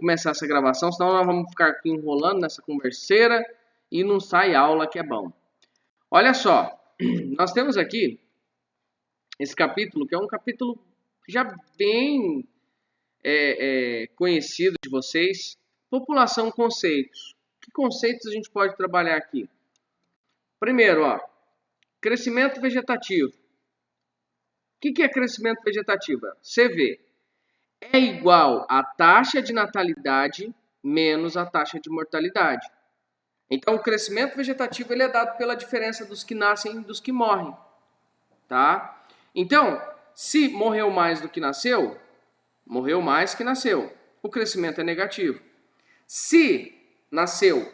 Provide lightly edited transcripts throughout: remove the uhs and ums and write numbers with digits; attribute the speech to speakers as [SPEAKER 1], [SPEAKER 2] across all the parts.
[SPEAKER 1] começar essa gravação, senão nós vamos ficar aqui enrolando nessa converseira e não sai aula, que é bom. Olha só, nós temos aqui esse capítulo, que é um capítulo já bem conhecido de vocês. População, conceitos. Que conceitos a gente pode trabalhar aqui? Primeiro, crescimento vegetativo. O que é crescimento vegetativo? CV. É igual a taxa de natalidade menos a taxa de mortalidade. Então, o crescimento vegetativo ele é dado pela diferença dos que nascem e dos que morrem. Tá? Então, se morreu mais do que nasceu, morreu mais que nasceu. O crescimento é negativo. Se nasceu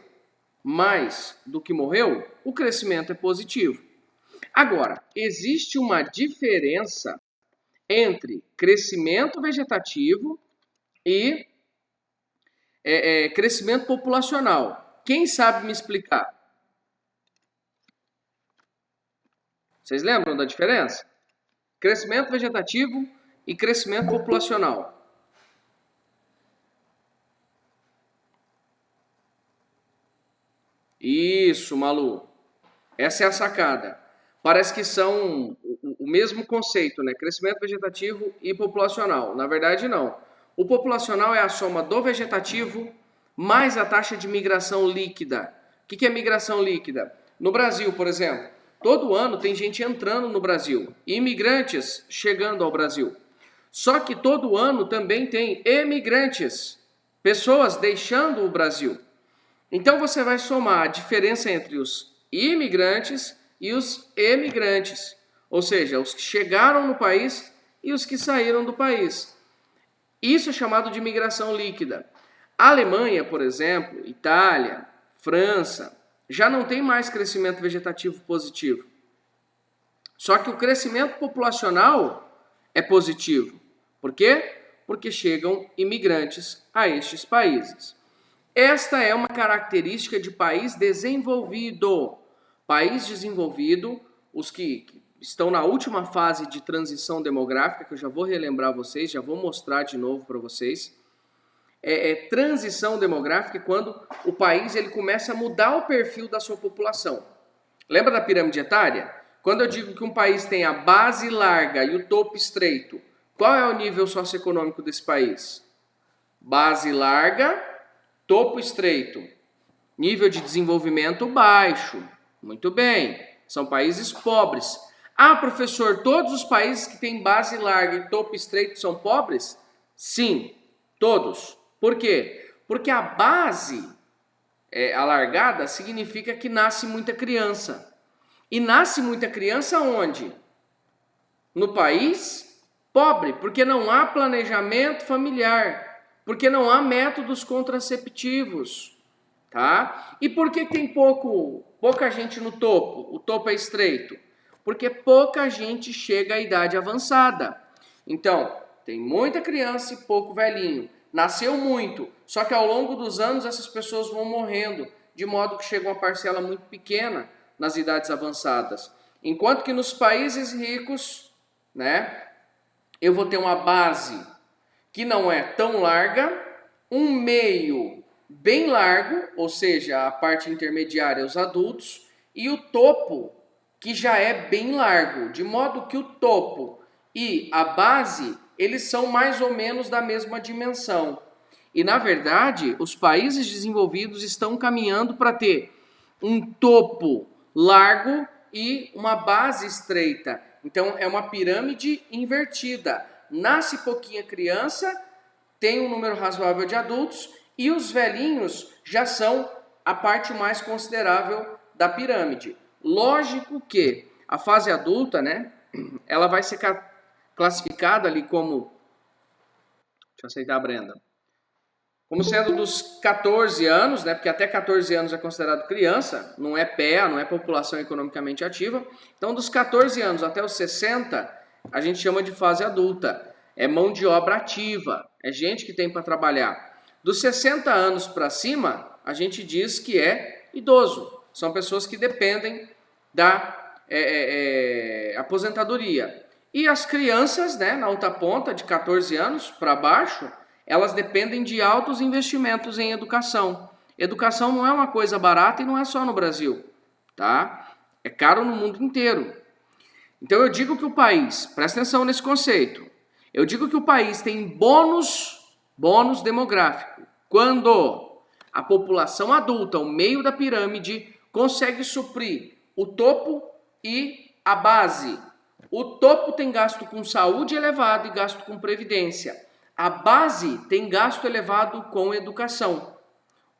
[SPEAKER 1] mais do que morreu, o crescimento é positivo. Agora, existe uma diferença entre crescimento vegetativo e crescimento populacional. Quem sabe me explicar? Vocês lembram da diferença? Crescimento vegetativo e crescimento populacional. Isso, Malu. Essa é a sacada. Parece que são o mesmo conceito, né? Crescimento vegetativo e populacional. Na verdade, não. O populacional é a soma do vegetativo mais a taxa de migração líquida. O que é migração líquida? No Brasil, por exemplo, todo ano tem gente entrando no Brasil, imigrantes chegando ao Brasil. Só que todo ano também tem emigrantes, pessoas deixando o Brasil. Então você vai somar a diferença entre os imigrantes e os emigrantes, ou seja, os que chegaram no país e os que saíram do país. Isso é chamado de migração líquida. A Alemanha, por exemplo, Itália, França, já não tem mais crescimento vegetativo positivo. Só que o crescimento populacional é positivo. Por quê? Porque chegam imigrantes a estes países. Esta é uma característica de país desenvolvido. País desenvolvido, os que estão na última fase de transição demográfica, que eu já vou relembrar vocês, já vou mostrar de novo para vocês. Transição demográfica é quando o país ele começa a mudar o perfil da sua população. Lembra da pirâmide etária? Quando eu digo que um país tem a base larga e o topo estreito, qual é o nível socioeconômico desse país? Base larga, topo estreito. Nível de desenvolvimento baixo. Muito bem. São países pobres. Ah, professor, todos os países que têm base larga e topo estreito são pobres? Sim, todos. Por quê? Porque a base alargada significa que nasce muita criança. E nasce muita criança onde? No país pobre, porque não há planejamento familiar, porque não há métodos contraceptivos, tá? E por que tem pouca gente no topo? O topo é estreito. Porque pouca gente chega à idade avançada. Então, tem muita criança e pouco velhinho. Nasceu muito, só que ao longo dos anos essas pessoas vão morrendo, de modo que chega uma parcela muito pequena nas idades avançadas. Enquanto que nos países ricos, né, eu vou ter uma base que não é tão larga, um meio bem largo, ou seja, a parte intermediária, os adultos, e o topo, que já é bem largo, de modo que o topo e a base, eles são mais ou menos da mesma dimensão. E, na verdade, os países desenvolvidos estão caminhando para ter um topo largo e uma base estreita. Então, é uma pirâmide invertida. Nasce pouquinha criança, tem um número razoável de adultos, e os velhinhos já são a parte mais considerável da pirâmide. Lógico que a fase adulta, né, ela vai ser classificada ali como... Deixa eu aceitar a Brenda. Como sendo dos 14 anos, né, porque até 14 anos é considerado criança, não é PEA, não é população economicamente ativa. Então, dos 14 anos até os 60, a gente chama de fase adulta. É mão de obra ativa, é gente que tem para trabalhar. Dos 60 anos para cima, a gente diz que é idoso. São pessoas que dependem da aposentadoria. E as crianças, né, na outra ponta, de 14 anos para baixo, elas dependem de altos investimentos em educação. Educação não é uma coisa barata e não é só no Brasil, tá? É caro no mundo inteiro. Então eu digo que o país, presta atenção nesse conceito, eu digo que o país tem bônus demográfico quando a população adulta, o meio da pirâmide, consegue suprir o topo e a base. O topo tem gasto com saúde elevado e gasto com previdência. A base tem gasto elevado com educação.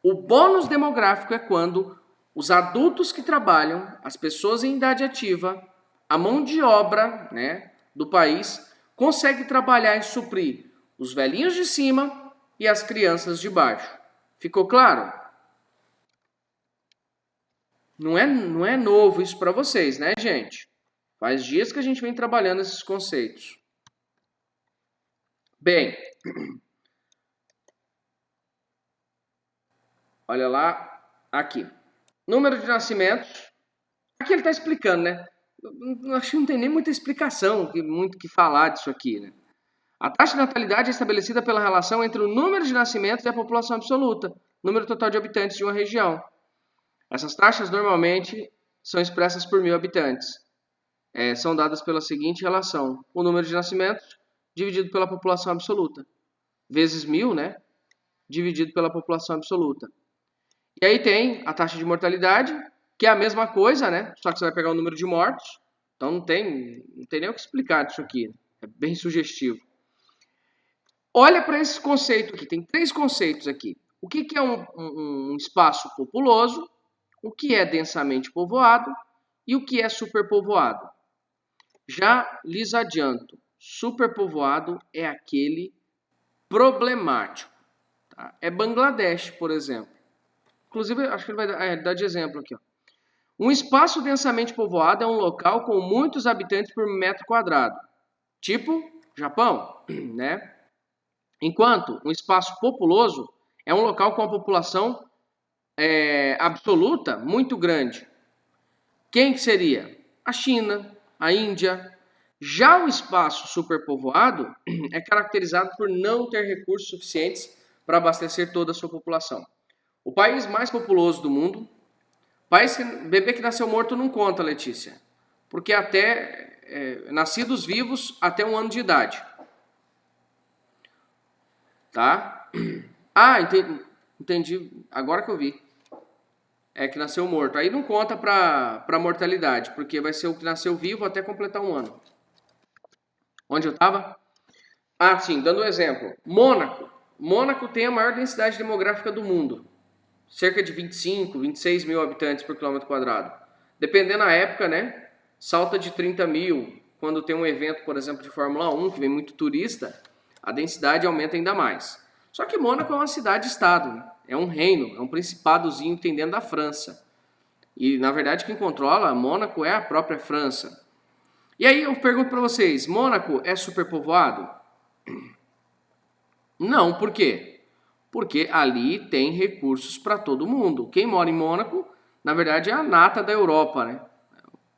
[SPEAKER 1] O bônus demográfico é quando os adultos que trabalham, as pessoas em idade ativa, a mão de obra, né, do país, consegue trabalhar e suprir os velhinhos de cima e as crianças de baixo. Ficou claro? Não é novo isso para vocês, né, gente? Faz dias que a gente vem trabalhando esses conceitos. Bem, olha lá, aqui. Número de nascimentos. Aqui ele está explicando, né? Acho que não tem nem muita explicação, muito que falar disso aqui, né? A taxa de natalidade é estabelecida pela relação entre o número de nascimentos e a população absoluta, número total de habitantes de uma região. Essas taxas normalmente são expressas por 1.000 habitantes. São dadas pela seguinte relação: o número de nascimentos dividido pela população absoluta, vezes 1.000, né? Dividido pela população absoluta. E aí tem a taxa de mortalidade, que é a mesma coisa, né? Só que você vai pegar o número de mortos. Então não tem nem o que explicar disso aqui. É bem sugestivo. Olha para esse conceito aqui. Tem 3 conceitos aqui. O que é um espaço populoso? O que é densamente povoado? E o que é superpovoado? Já lhes adianto. Superpovoado é aquele problemático. Tá? É Bangladesh, por exemplo. Inclusive, acho que ele vai dar de exemplo aqui. Ó. Um espaço densamente povoado é um local com muitos habitantes por metro quadrado. Tipo Japão, né? Enquanto um espaço populoso é um local com a população absoluta muito grande. Quem que seria? A China, a Índia. Já o espaço superpovoado é caracterizado por não ter recursos suficientes para abastecer toda a sua população. O país mais populoso do mundo, país que bebê que nasceu morto não conta, Letícia, porque até nascidos vivos até 1 ano de idade, tá? Ah, entendi, agora que eu vi. É que nasceu morto. Aí não conta para mortalidade, porque vai ser o que nasceu vivo até completar 1 ano. Onde eu estava? Ah, sim, dando um exemplo. Mônaco. Mônaco tem a maior densidade demográfica do mundo. Cerca de 25, 26 mil habitantes por quilômetro quadrado. Dependendo da época, né? Salta de 30 mil. Quando tem um evento, por exemplo, de Fórmula 1, que vem muito turista, a densidade aumenta ainda mais. Só que Mônaco é uma cidade-estado, né? É um reino, é um principadozinho que tem dentro da França. E, na verdade, quem controla Mônaco é a própria França. E aí eu pergunto para vocês, Mônaco é superpovoado? Não, por quê? Porque ali tem recursos para todo mundo. Quem mora em Mônaco, na verdade, é a nata da Europa, né?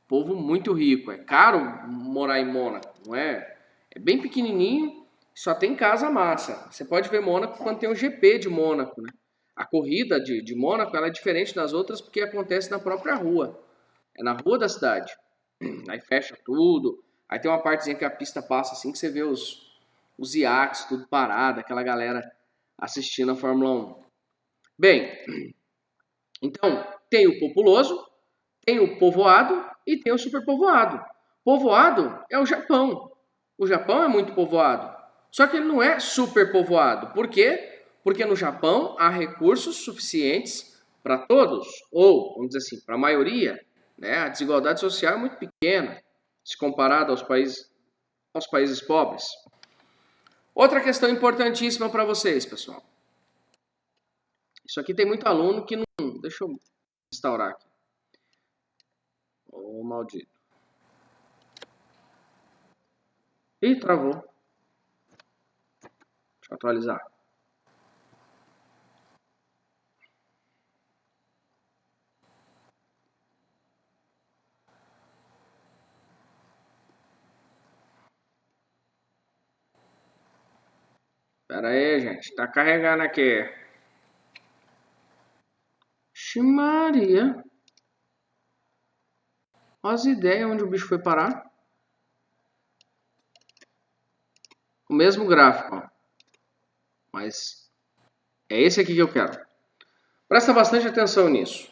[SPEAKER 1] Povo muito rico. É caro morar em Mônaco, não é? É bem pequenininho, só tem casa massa. Você pode ver Mônaco quando tem o GP de Mônaco, né? A corrida de Mônaco ela é diferente das outras porque acontece na própria rua. É na rua da cidade. Aí fecha tudo. Aí tem uma partezinha que a pista passa assim que você vê os iates tudo parado, aquela galera assistindo a Fórmula 1. Bem, então tem o populoso, tem o povoado e tem o superpovoado. Povoado é o Japão. O Japão é muito povoado. Só que ele não é superpovoado. Por quê? Porque no Japão há recursos suficientes para todos, ou, vamos dizer assim, para a maioria. Né? A desigualdade social é muito pequena, se comparada aos países pobres. Outra questão importantíssima para vocês, pessoal. Isso aqui tem muito aluno que não... Deixa eu restaurar aqui. Ô, maldito. Ih, travou. Deixa eu atualizar. Pera aí, gente. Tá carregando aqui. Ximaria. Olha as ideias onde o bicho foi parar. O mesmo gráfico, ó. Mas é esse aqui que eu quero. Presta bastante atenção nisso.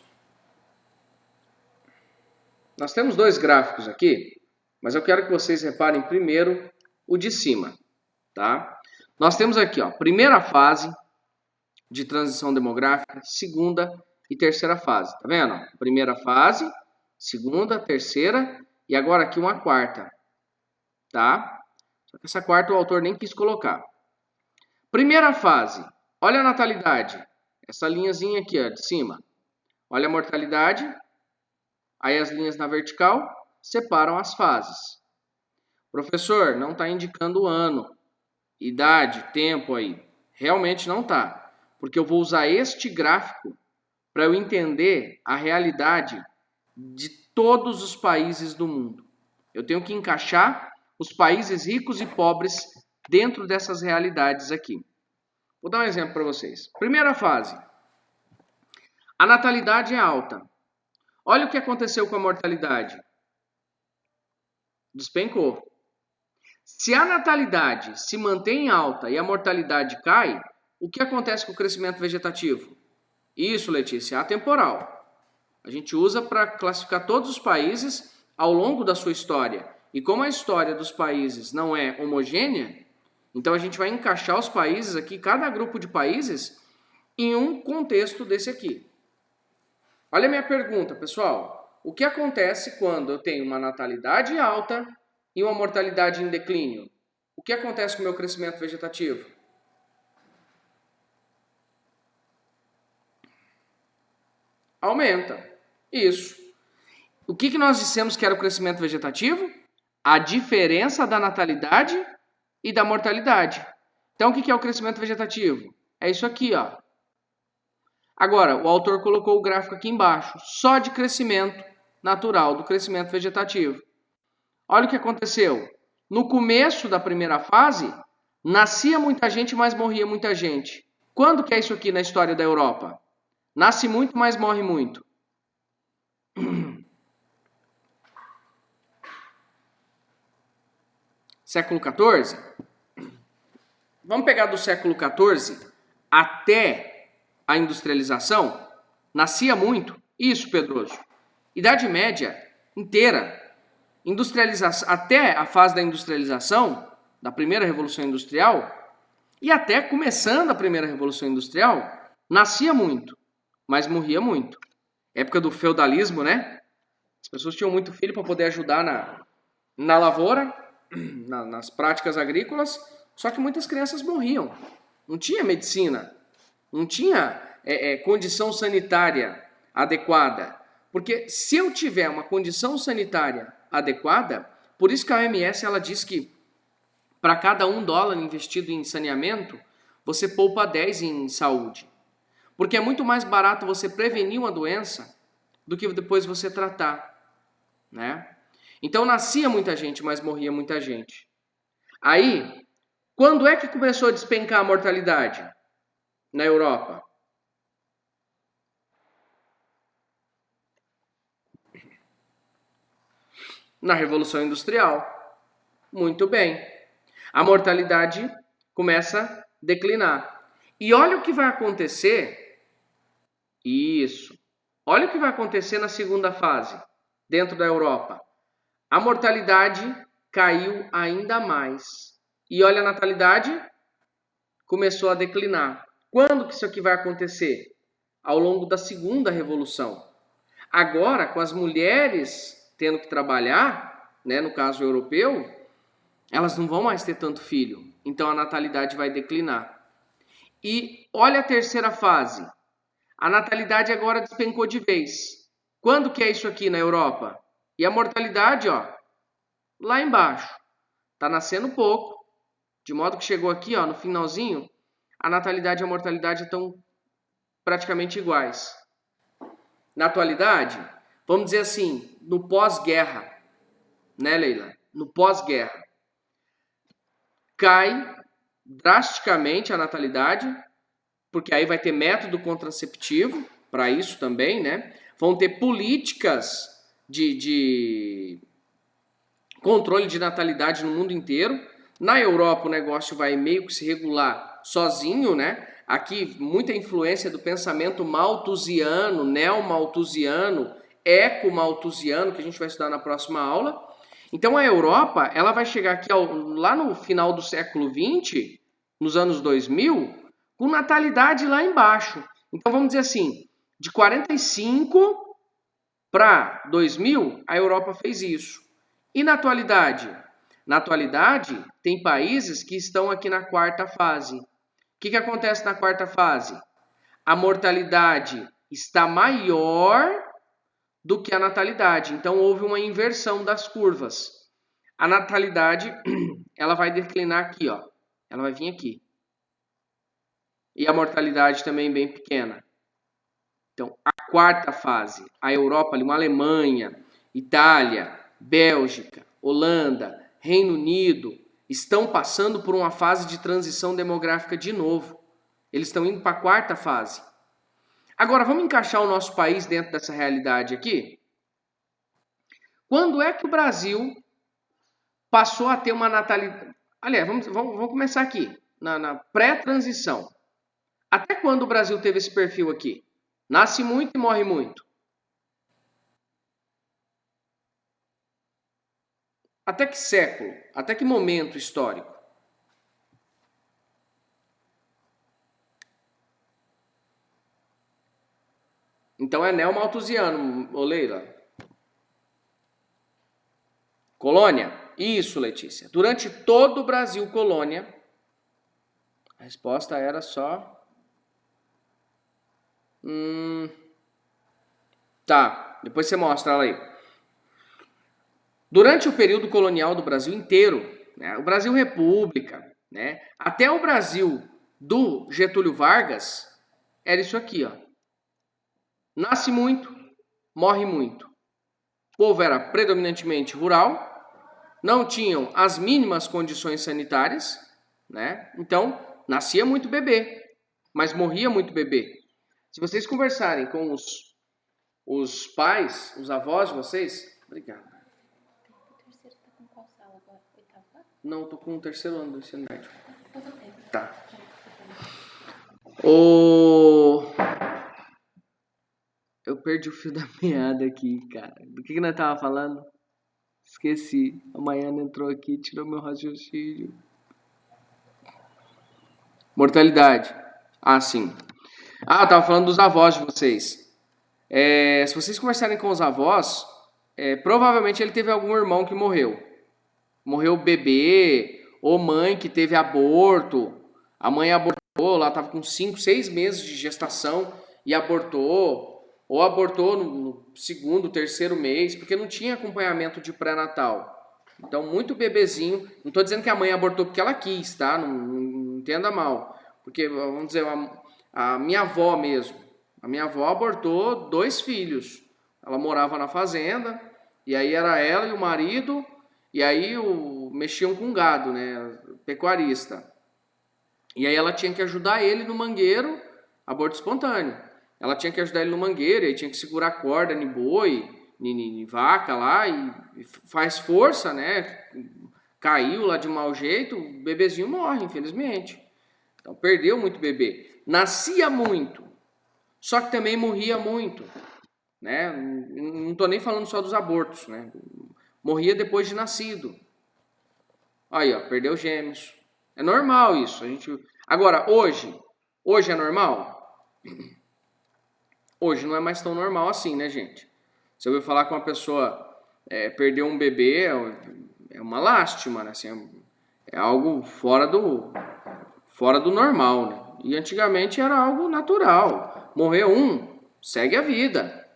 [SPEAKER 1] Nós temos dois gráficos aqui, mas eu quero que vocês reparem primeiro o de cima, tá? Nós temos aqui, ó, primeira fase de transição demográfica, segunda e terceira fase, tá vendo? Primeira fase, segunda, terceira e agora aqui uma quarta, tá? Só que essa quarta o autor nem quis colocar. Primeira fase, olha a natalidade, essa linhazinha aqui, ó, de cima. Olha a mortalidade, aí as linhas na vertical separam as fases. Professor, não está indicando o ano, idade, tempo aí. Realmente não está, porque eu vou usar este gráfico para eu entender a realidade de todos os países do mundo. Eu tenho que encaixar os países ricos e pobres dentro dessas realidades aqui. Vou dar um exemplo para vocês. Primeira fase. A natalidade é alta. Olha o que aconteceu com a mortalidade. Despencou. Se a natalidade se mantém alta e a mortalidade cai, o que acontece com o crescimento vegetativo? Isso, Letícia, é atemporal. A gente usa para classificar todos os países ao longo da sua história. E como a história dos países não é homogênea, então a gente vai encaixar os países aqui, cada grupo de países, em um contexto desse aqui. Olha a minha pergunta, pessoal. O que acontece quando eu tenho uma natalidade alta e uma mortalidade em declínio? O que acontece com o meu crescimento vegetativo? Aumenta. Isso. O que nós dissemos que era o crescimento vegetativo? A diferença da natalidade e da mortalidade. Então, o que é o crescimento vegetativo? É isso aqui, ó. Agora, o autor colocou o gráfico aqui embaixo, só de crescimento natural, do crescimento vegetativo. Olha o que aconteceu. No começo da primeira fase, nascia muita gente, mas morria muita gente. Quando que é isso aqui na história da Europa? Nasce muito, mas morre muito. Século XIV? Vamos pegar do século XIV até a industrialização? Nascia muito? Isso, Pedroso. Idade Média inteira. Industrialização, até a fase da industrialização, da primeira Revolução Industrial, e até começando a primeira Revolução Industrial, nascia muito, mas morria muito. Época do feudalismo, né? As pessoas tinham muito filho para poder ajudar na lavoura, nas práticas agrícolas, só que muitas crianças morriam. Não tinha medicina, não tinha condição sanitária adequada. Porque se eu tiver uma condição sanitária adequada, por isso que a OMS ela diz que para cada $1 investido em saneamento, você poupa 10 em saúde. Porque é muito mais barato você prevenir uma doença do que depois você tratar, né? Então nascia muita gente, mas morria muita gente. Aí, quando é que começou a despencar a mortalidade na Europa? Na Revolução Industrial. Muito bem. A mortalidade começa a declinar. E olha o que vai acontecer. Isso. Olha o que vai acontecer na segunda fase, dentro da Europa. A mortalidade caiu ainda mais. E olha a natalidade, começou a declinar. Quando que isso aqui vai acontecer? Ao longo da segunda revolução. Agora, com as mulheres tendo que trabalhar, né, no caso europeu, elas não vão mais ter tanto filho. Então a natalidade vai declinar. E olha a terceira fase. A natalidade agora despencou de vez. Quando que é isso aqui na Europa? E a mortalidade, ó, lá embaixo. Tá nascendo pouco, de modo que chegou aqui, ó, no finalzinho, a natalidade e a mortalidade estão praticamente iguais. Na atualidade, vamos dizer assim, no pós-guerra, né, Leila? No pós-guerra. Cai drasticamente a natalidade, porque aí vai ter método contraceptivo para isso também, né? Vão ter políticas de controle de natalidade no mundo inteiro. Na Europa o negócio vai meio que se regular sozinho, né? Aqui muita influência do pensamento malthusiano, neomalthusiano, ecomalthusiano, que a gente vai estudar na próxima aula. Então a Europa, ela vai chegar aqui lá no final do século XX, nos anos 2000, com natalidade lá embaixo. Então vamos dizer assim, de 45 para 2000, a Europa fez isso. E na atualidade? Na atualidade, tem países que estão aqui na quarta fase. O que acontece na quarta fase? A mortalidade está maior do que a natalidade. Então, houve uma inversão das curvas. A natalidade, ela vai declinar aqui, ó. Ela vai vir aqui. E a mortalidade também bem pequena. Então, a quarta fase, a Europa, uma Alemanha, Itália, Bélgica, Holanda, Reino Unido, estão passando por uma fase de transição demográfica de novo. Eles estão indo para a quarta fase. Agora, vamos encaixar o nosso país dentro dessa realidade aqui? Quando é que o Brasil passou a ter uma natalidade? Aliás, vamos começar aqui, na pré-transição. Até quando o Brasil teve esse perfil aqui? Nasce muito e morre muito. Até que século? Até que momento histórico? Então é neomalthusiano, ô Leila. Colônia? Isso, Letícia. Durante todo o Brasil, colônia. A resposta era só... Tá, depois você mostra ela aí. Durante o período colonial do Brasil inteiro, né, o Brasil República, né, até o Brasil do Getúlio Vargas, era isso aqui, ó. Nasce muito, morre muito. O povo era predominantemente rural, não tinham as mínimas condições sanitárias, né? Então, nascia muito bebê, mas morria muito bebê. Se vocês conversarem com os pais, os avós de vocês... Obrigado. Não, tô com o terceiro ano do ensino médio. Tá. Eu perdi o fio da meada aqui, cara. Do que nós tava falando? Esqueci. A Maiana entrou aqui e tirou meu raciocínio. Mortalidade. Ah, sim. Ah, eu tava falando dos avós de vocês. Se vocês conversarem com os avós, provavelmente ele teve algum irmão que morreu. Morreu bebê, ou mãe que teve aborto. A mãe abortou, lá estava com 5, 6 meses de gestação e abortou. Ou abortou no segundo, terceiro mês, porque não tinha acompanhamento de pré-natal. Então, muito bebezinho. Não estou dizendo que a mãe abortou porque ela quis, tá? Não entenda mal. Porque, vamos dizer, a minha avó mesmo. A minha avó abortou 2 filhos. Ela morava na fazenda, e aí era ela e o marido... E aí mexiam com gado, né? Pecuarista. E aí ela tinha que ajudar ele no mangueiro, aborto espontâneo. Ela tinha que ajudar ele no mangueiro, aí tinha que segurar a corda em boi, em vaca lá, e faz força, né? Caiu lá de mau jeito, o bebezinho morre, infelizmente. Então perdeu muito bebê. Nascia muito, só que também morria muito, né? Não estou nem falando só dos abortos, né? Morria depois de nascido. Aí, ó, perdeu gêmeos. É normal isso. Agora, hoje é normal? Hoje não é mais tão normal assim, né, gente? Você ouviu falar que uma pessoa perdeu um bebê, é uma lástima, né? Assim, é algo fora do normal, né? E antigamente era algo natural. Morreu um, segue a vida.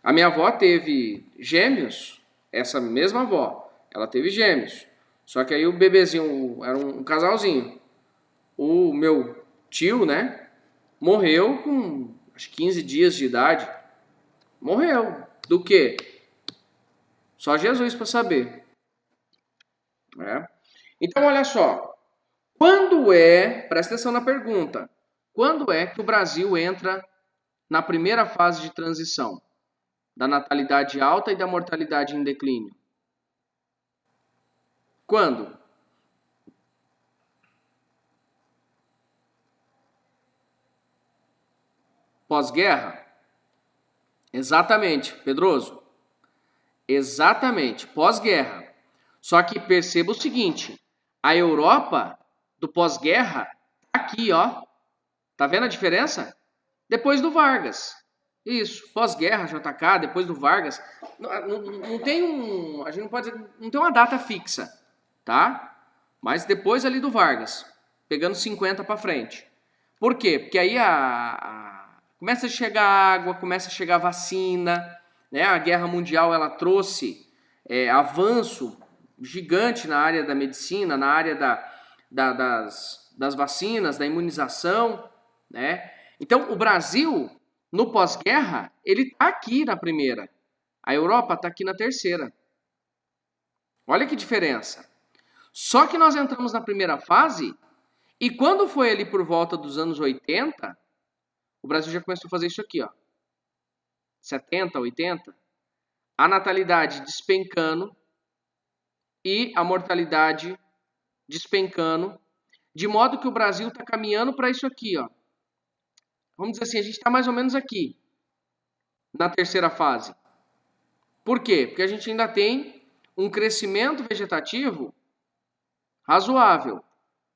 [SPEAKER 1] A minha avó teve gêmeos. Essa mesma avó, ela teve gêmeos. Só que aí o bebezinho, era um casalzinho. O meu tio, né, morreu com acho, 15 dias de idade. Morreu. Do quê? Só Jesus para saber. Então, olha só. presta atenção na pergunta, quando é que o Brasil entra na primeira fase de transição da natalidade alta e da mortalidade em declínio? Quando? Pós-guerra? Exatamente, Pedroso. Exatamente, pós-guerra. Só que perceba o seguinte, a Europa do pós-guerra tá aqui, ó. Tá vendo a diferença? Depois do Vargas. Isso, pós-guerra, JK, depois do Vargas. Não tem a gente não pode dizer, não tem uma data fixa, tá? Mas depois ali do Vargas, pegando 50 para frente. Por quê? Porque aí começa a chegar água, começa a chegar vacina, né? A Guerra Mundial ela trouxe avanço gigante na área da medicina, na área das vacinas, da imunização, né? Então, o Brasil, no pós-guerra, ele está aqui na primeira. A Europa está aqui na terceira. Olha que diferença. Só que nós entramos na primeira fase e quando foi ali por volta dos anos 80, o Brasil já começou a fazer isso aqui, ó. 70, 80, a natalidade despencando e a mortalidade despencando, de modo que o Brasil está caminhando para isso aqui, ó. Vamos dizer assim, a gente está mais ou menos aqui, na terceira fase. Por quê? Porque a gente ainda tem um crescimento vegetativo razoável,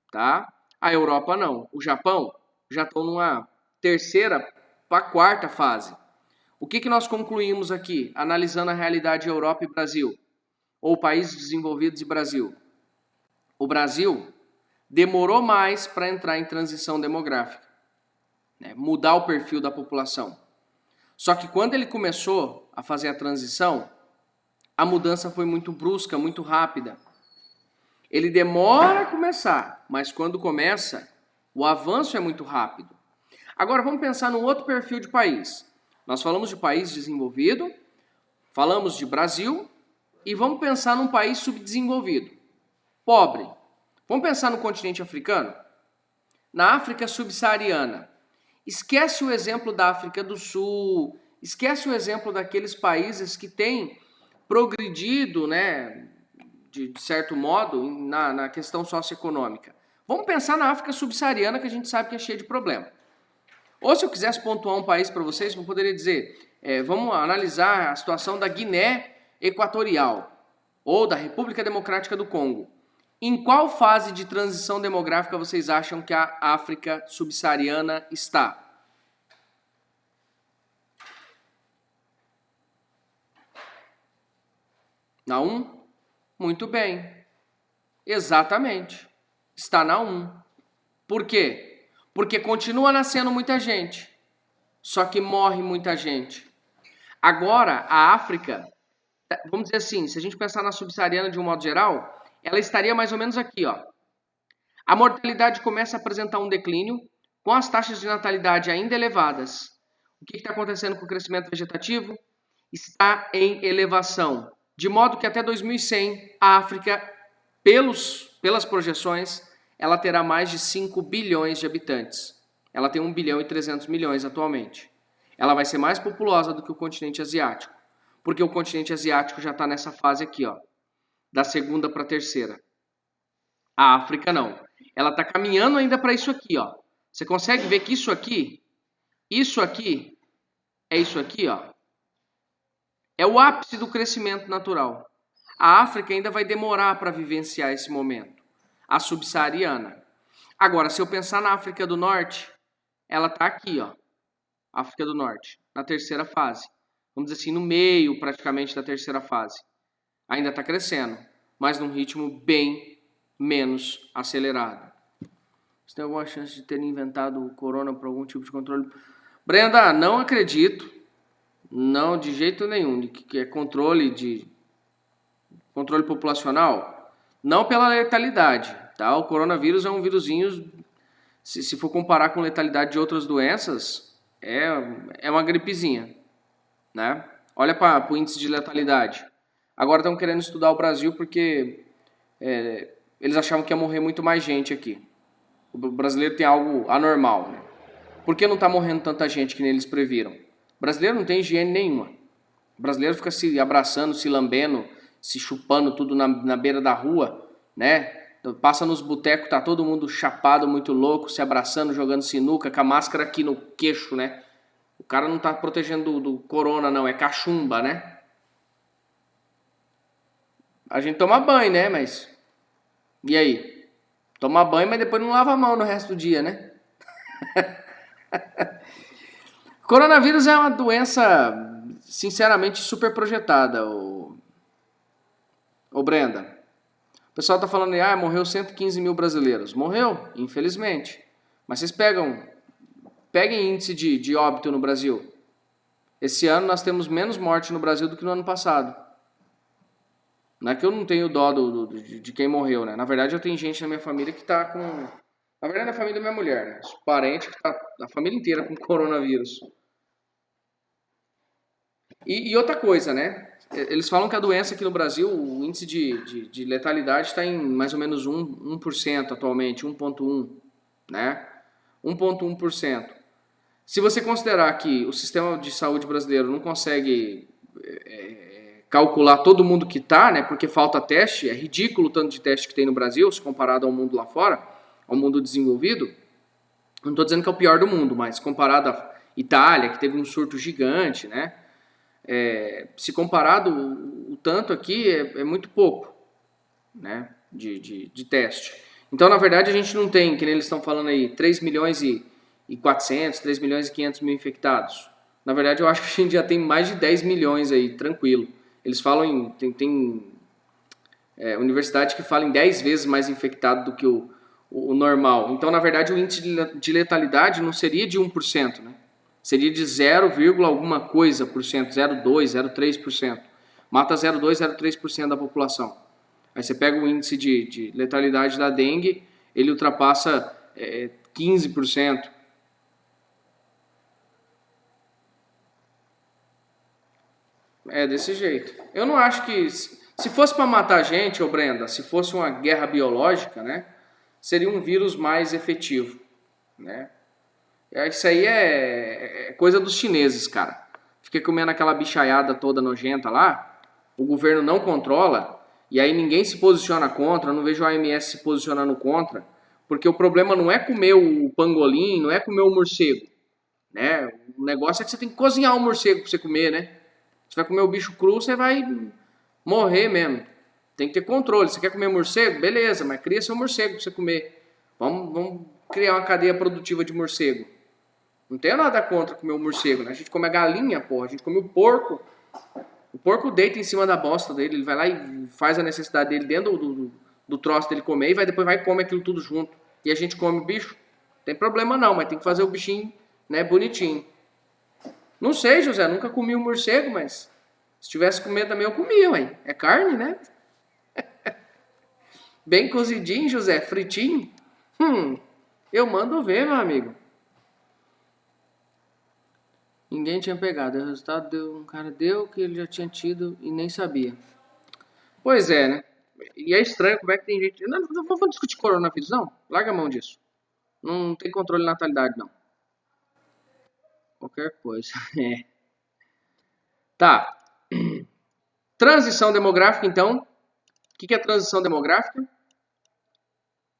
[SPEAKER 1] tá? A Europa não. O Japão já estão numa terceira para quarta fase. O que nós concluímos aqui, analisando a realidade Europa e Brasil, ou países desenvolvidos e Brasil? O Brasil demorou mais para entrar em transição demográfica, né? Mudar o perfil da população. Só que quando ele começou a fazer a transição, a mudança foi muito brusca, muito rápida. Ele demora a começar, mas quando começa, o avanço é muito rápido. Agora vamos pensar num outro perfil de país. Nós falamos de país desenvolvido, falamos de Brasil e vamos pensar num país subdesenvolvido, pobre. Vamos pensar no continente africano? Na África subsaariana. Esquece o exemplo da África do Sul, esquece o exemplo daqueles países que têm progredido, né, de certo modo, na questão socioeconômica. Vamos pensar na África subsaariana, que a gente sabe que é cheia de problema. Ou se eu quisesse pontuar um país para vocês, eu poderia dizer, vamos analisar a situação da Guiné Equatorial ou da República Democrática do Congo. Em qual fase de transição demográfica vocês acham que a África subsaariana está? Na 1? Muito bem. Exatamente. Está na 1. Por quê? Porque continua nascendo muita gente. Só que morre muita gente. Agora, a África, vamos dizer assim, se a gente pensar na subsaariana de um modo geral, ela estaria mais ou menos aqui, ó. A mortalidade começa a apresentar um declínio, com as taxas de natalidade ainda elevadas. O que está acontecendo com o crescimento vegetativo? Está em elevação. De modo que até 2100, a África, pelas projeções, ela terá mais de 5 bilhões de habitantes. Ela tem 1 bilhão e 300 milhões atualmente. Ela vai ser mais populosa do que o continente asiático, porque o continente asiático já está nessa fase aqui, ó, da segunda para a terceira. A África não. Ela está caminhando ainda para isso aqui, ó. Você consegue ver que isso aqui é isso aqui, ó. É o ápice do crescimento natural. A África ainda vai demorar para vivenciar esse momento. A subsaariana. Agora, se eu pensar na África do Norte, ela está aqui, ó. África do Norte, na terceira fase. Vamos dizer assim, no meio praticamente da terceira fase. Ainda está crescendo, mas num ritmo bem menos acelerado. Você tem alguma chance de terem inventado o corona por algum tipo de controle? Brenda, não acredito. Não, de jeito nenhum. De que é controle populacional? Não pela letalidade, tá? O coronavírus é um vírusinho, se for comparar com letalidade de outras doenças, é uma gripezinha, né? Olha para o índice de letalidade. Agora estão querendo estudar o Brasil porque eles achavam que ia morrer muito mais gente aqui. O brasileiro tem algo anormal, né? Por que não está morrendo tanta gente que nem eles previram? O brasileiro não tem higiene nenhuma. O brasileiro fica se abraçando, se lambendo, se chupando tudo na beira da rua, né? Passa nos botecos, tá todo mundo chapado, muito louco, se abraçando, jogando sinuca, com a máscara aqui no queixo, né? O cara não tá protegendo do corona, não, é cachumba, né? A gente toma banho, né? Mas e aí? Toma banho, mas depois não lava a mão no resto do dia, né? Coronavírus é uma doença, sinceramente, super projetada, ô Brenda. O pessoal tá falando, morreu 115 mil brasileiros. Morreu, infelizmente. Mas vocês peguem índice de óbito no Brasil. Esse ano nós temos menos morte no Brasil do que no ano passado. Não é que eu não tenho dó de quem morreu, né? Na verdade, eu tenho gente na minha família que tá com... Na verdade, na família da minha mulher, né? Os parentes que tá a família inteira com coronavírus. E outra coisa, né? Eles falam que a doença aqui no Brasil, o índice de letalidade está em mais ou menos 1% atualmente, 1,1%, né? 1,1%. Se você considerar que o sistema de saúde brasileiro não consegue calcular todo mundo que está, né? Porque falta teste, é ridículo o tanto de teste que tem no Brasil, se comparado ao mundo lá fora, ao mundo desenvolvido. Não estou dizendo que é o pior do mundo, mas comparado à Itália, que teve um surto gigante, né? Se comparado, o tanto aqui é muito pouco, né, de teste. Então, na verdade, a gente não tem, que nem eles estão falando aí, 3 milhões e 400, 3 milhões e 500 mil infectados. Na verdade, eu acho que a gente já tem mais de 10 milhões aí, tranquilo. Eles falam tem universidade que fala em 10 vezes mais infectado do que o normal. Então, na verdade, o índice de letalidade não seria de 1%, né? Seria de 0, alguma coisa por cento, 0,2, 0,3%. Mata 0,2, 0,3% da população. Aí você pega o índice de letalidade da dengue, ele ultrapassa 15%. É desse jeito. Eu não acho que... Se fosse para matar gente, ô Brenda, se fosse uma guerra biológica, né? Seria um vírus mais efetivo, né? Isso aí é coisa dos chineses, cara. Fica comendo aquela bichaiada toda nojenta lá, o governo não controla, e aí ninguém se posiciona contra, eu não vejo a OMS se posicionando contra, porque o problema não é comer o pangolim, não é comer o morcego, né? O negócio é que você tem que cozinhar o morcego pra você comer, né? Você vai comer o bicho cru, você vai morrer mesmo. Tem que ter controle. Você quer comer morcego? Beleza, mas cria seu morcego pra você comer. Vamos criar uma cadeia produtiva de morcego. Não tenho nada contra comer o morcego, né? A gente come a galinha, porra. A gente come o porco. O porco deita em cima da bosta dele. Ele vai lá e faz a necessidade dele dentro do troço dele comer e depois vai e come aquilo tudo junto. E a gente come o bicho. Não tem problema não, mas tem que fazer o bichinho, né, bonitinho. Não sei, José. Nunca comi um morcego, mas se tivesse comido também eu comia, ué. É carne, né? Bem cozidinho, José. Fritinho. Eu mando ver, meu amigo. Ninguém tinha pegado. O resultado um cara deu que ele já tinha tido e nem sabia. Pois é, né? E é estranho como é que tem gente... Não vamos discutir coronavírus, não. Larga a mão disso. Não tem controle de natalidade, não. Qualquer coisa. Tá. Transição demográfica, então. O que é transição demográfica?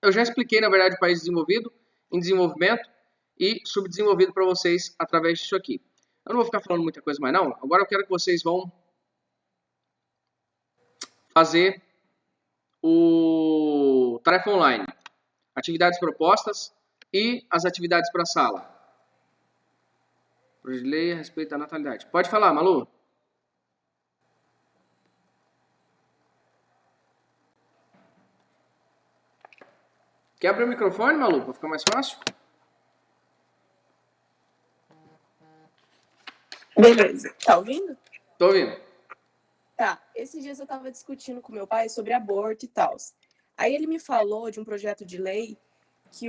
[SPEAKER 1] Eu já expliquei, na verdade, país desenvolvido, em desenvolvimento e subdesenvolvido para vocês através disso aqui. Eu não vou ficar falando muita coisa mais, não. Agora eu quero que vocês vão fazer o tarefa online, atividades propostas e as atividades para a sala. Projeto de lei a respeito da natalidade. Pode falar, Malu. Quer abrir o microfone, Malu, para ficar mais fácil?
[SPEAKER 2] Beleza. Tá ouvindo?
[SPEAKER 1] Tô ouvindo.
[SPEAKER 2] Tá. Esses dias eu tava discutindo com meu pai sobre aborto e tal. Aí ele me falou de um projeto de lei que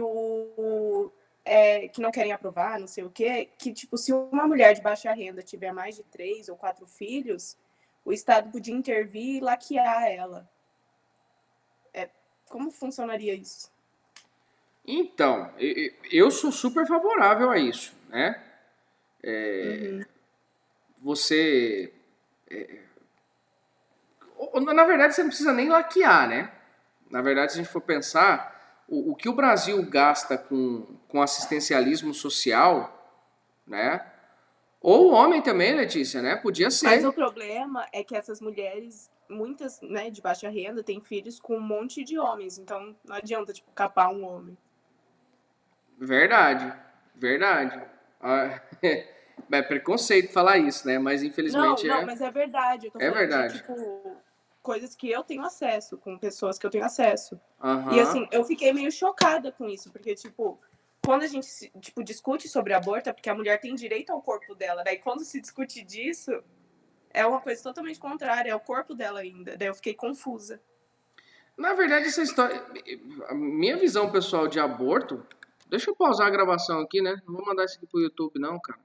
[SPEAKER 2] que não querem aprovar, não sei o quê, que, tipo, se uma mulher de baixa renda tiver mais de 3 ou 4 filhos, o Estado podia intervir e laquear ela. Como funcionaria isso?
[SPEAKER 1] Então, eu sou super favorável a isso, né?
[SPEAKER 2] Uhum.
[SPEAKER 1] Você, na verdade, você não precisa nem laquear, né? Na verdade, se a gente for pensar, o que o Brasil gasta com assistencialismo social, né? Ou o homem também, Letícia, né? Podia
[SPEAKER 2] Mas o
[SPEAKER 1] ser.
[SPEAKER 2] problema é que essas mulheres, muitas, né, de baixa renda, têm filhos com um monte de homens. Então não adianta, tipo, capar um homem.
[SPEAKER 1] Verdade, verdade. Ah, é preconceito falar isso, né? Mas
[SPEAKER 2] Não,
[SPEAKER 1] infelizmente
[SPEAKER 2] não, mas é verdade. Eu tô
[SPEAKER 1] é
[SPEAKER 2] falando de,
[SPEAKER 1] verdade.
[SPEAKER 2] tipo, coisas que eu tenho acesso, com pessoas que eu tenho acesso. E
[SPEAKER 1] Aham.
[SPEAKER 2] assim, eu fiquei meio chocada com isso, porque, tipo, quando a gente tipo, discute sobre aborto, é porque a mulher tem direito ao corpo dela. Daí quando se discute disso, é uma coisa totalmente contrária, é o corpo dela ainda. Daí eu fiquei confusa.
[SPEAKER 1] Na verdade, essa história. A minha visão pessoal de aborto. Deixa eu pausar a gravação aqui, né? Não vou mandar isso aqui pro YouTube, não, cara.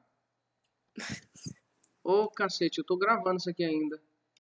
[SPEAKER 1] Ô, cacete, eu tô gravando isso aqui ainda.